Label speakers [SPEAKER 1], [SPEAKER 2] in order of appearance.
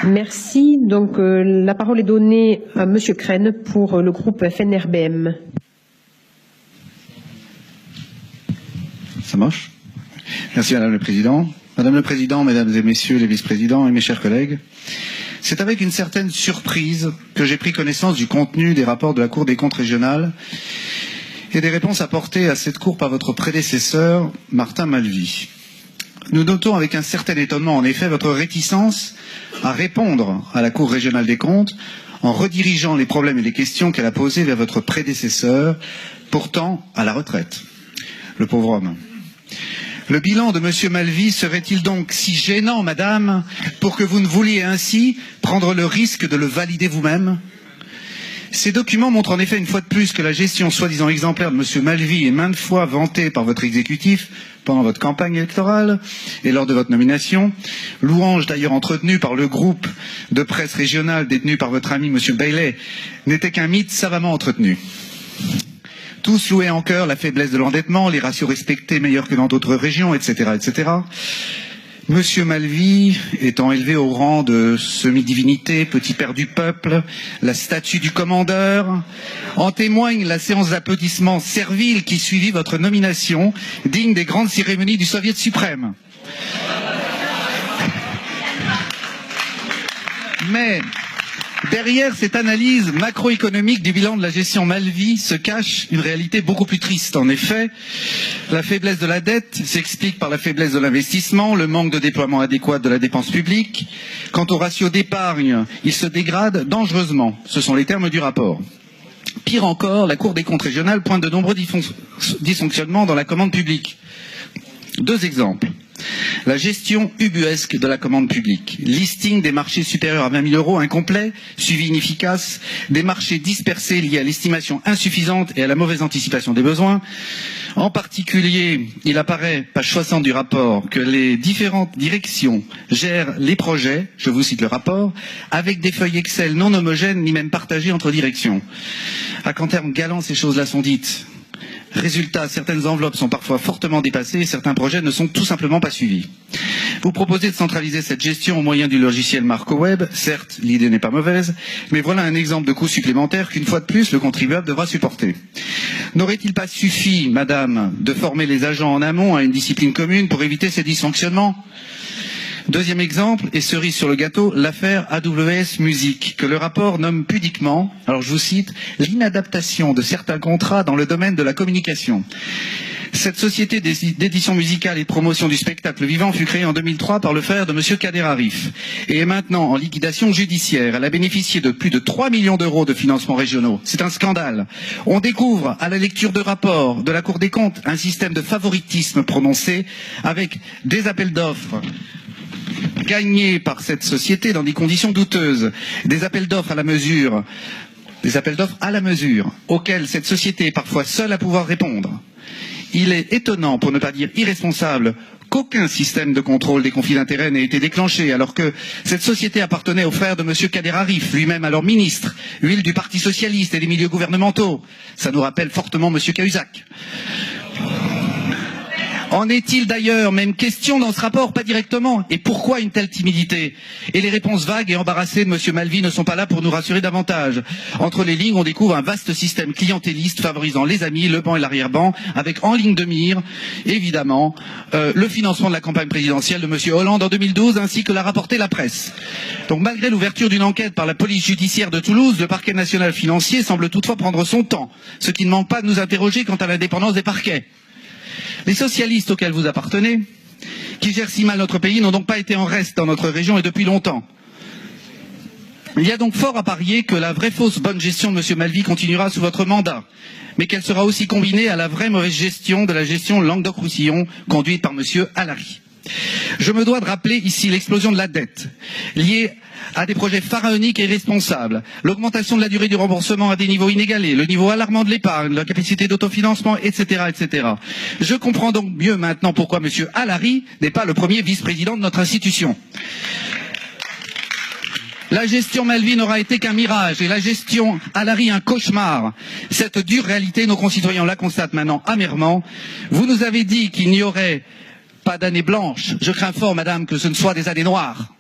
[SPEAKER 1] Merci. Donc, la parole est donnée à Monsieur Crène pour le groupe FNRBM.
[SPEAKER 2] Ça marche? Merci Madame le Président. Madame le Président, Mesdames et Messieurs les vice-présidents et mes chers collègues, c'est avec une certaine surprise que j'ai pris connaissance du contenu des rapports de la Cour des comptes régionale et des réponses apportées à cette Cour par votre prédécesseur, Martin Malvy. Nous notons avec un certain étonnement, en effet, votre réticence à répondre à la Cour régionale des comptes en redirigeant les problèmes et les questions qu'elle a posés vers votre prédécesseur, pourtant à la retraite. Le pauvre homme. Le bilan de M. Malvy serait-il donc si gênant, Madame, pour que vous ne vouliez ainsi prendre le risque de le valider vous-même? Ces documents montrent en effet une fois de plus que la gestion soi-disant exemplaire de M. Malvy est maintes fois vantée par votre exécutif pendant votre campagne électorale et lors de votre nomination, louange d'ailleurs entretenue par le groupe de presse régionale détenu par votre ami M. Bailey, n'était qu'un mythe savamment entretenu. Tous louaient en chœur la faiblesse de l'endettement, les ratios respectés meilleurs que dans d'autres régions, etc., etc. Monsieur Malvy étant élevé au rang de semi-divinité, petit père du peuple, la statue du commandeur, en témoigne la séance d'applaudissements servile qui suivit votre nomination, digne des grandes cérémonies du Soviet suprême. Mais derrière cette analyse macroéconomique du bilan de la gestion Malvy se cache une réalité beaucoup plus triste. En effet, la faiblesse de la dette s'explique par la faiblesse de l'investissement, le manque de déploiement adéquat de la dépense publique. Quant au ratio d'épargne, il se dégrade dangereusement. Ce sont les termes du rapport. Pire encore, la Cour des comptes régionales pointe de nombreux dysfonctionnements dans la commande publique. Deux exemples. La gestion ubuesque de la commande publique, listing des marchés supérieurs à 20 000 euros incomplet, suivi inefficace, des marchés dispersés liés à l'estimation insuffisante et à la mauvaise anticipation des besoins. En particulier, il apparaît, page 60 du rapport, que les différentes directions gèrent les projets, je vous cite le rapport, avec des feuilles Excel non homogènes ni même partagées entre directions. À qu'en termes galants ces choses-là sont dites. Résultat, certaines enveloppes sont parfois fortement dépassées et certains projets ne sont tout simplement pas suivis. Vous proposez de centraliser cette gestion au moyen du logiciel MarcoWeb. Certes, l'idée n'est pas mauvaise, mais voilà un exemple de coût supplémentaire qu'une fois de plus, le contribuable devra supporter. N'aurait-il pas suffi, Madame, de former les agents en amont à une discipline commune pour éviter ces dysfonctionnements? Deuxième exemple, et cerise sur le gâteau, l'affaire AWS Music, que le rapport nomme pudiquement, alors je vous cite, l'inadaptation de certains contrats dans le domaine de la communication. Cette société d'édition musicale et de promotion du spectacle vivant fut créée en 2003 par le frère de M. Kader Arif et est maintenant en liquidation judiciaire. Elle a bénéficié de plus de 3 millions d'euros de financements régionaux. C'est un scandale. On découvre à la lecture de rapports de la Cour des comptes un système de favoritisme prononcé avec des appels d'offres gagnés par cette société dans des conditions douteuses, des appels d'offres à la mesure, auxquels cette société est parfois seule à pouvoir répondre. Il est étonnant, pour ne pas dire irresponsable, qu'aucun système de contrôle des conflits d'intérêts n'ait été déclenché, alors que cette société appartenait au frère de M. Kader Arif, lui-même alors ministre, huile du Parti socialiste et des milieux gouvernementaux. Ça nous rappelle fortement M. Cahuzac. En est-il d'ailleurs même question dans ce rapport? Pas directement. Et pourquoi une telle timidité? Et les réponses vagues et embarrassées de M. Malvy ne sont pas là pour nous rassurer davantage. Entre les lignes, on découvre un vaste système clientéliste favorisant les amis, le banc et l'arrière-banc, avec en ligne de mire, évidemment, le financement de la campagne présidentielle de M. Hollande en 2012, ainsi que l'a rapporté la presse. Donc malgré l'ouverture d'une enquête par la police judiciaire de Toulouse, le parquet national financier semble toutefois prendre son temps, ce qui ne manque pas de nous interroger quant à l'indépendance des parquets. Les socialistes auxquels vous appartenez, qui gèrent si mal notre pays, n'ont donc pas été en reste dans notre région et depuis longtemps. Il y a donc fort à parier que la vraie fausse bonne gestion de M. Malvy continuera sous votre mandat, mais qu'elle sera aussi combinée à la vraie mauvaise gestion de la gestion Languedoc-Roussillon conduite par M. Alary. Je me dois de rappeler ici l'explosion de la dette, liée à des projets pharaoniques et irresponsables, l'augmentation de la durée du remboursement à des niveaux inégalés, le niveau alarmant de l'épargne, la capacité d'autofinancement, etc., etc. Je comprends donc mieux maintenant pourquoi M. Alary n'est pas le premier vice-président de notre institution. La gestion Malvy n'aura été qu'un mirage et la gestion Alary un cauchemar. Cette dure réalité, nos concitoyens la constatent maintenant amèrement. Vous nous avez dit qu'il n'y aurait pas d'année blanche. Je crains fort, madame, que ce ne soit des années noires.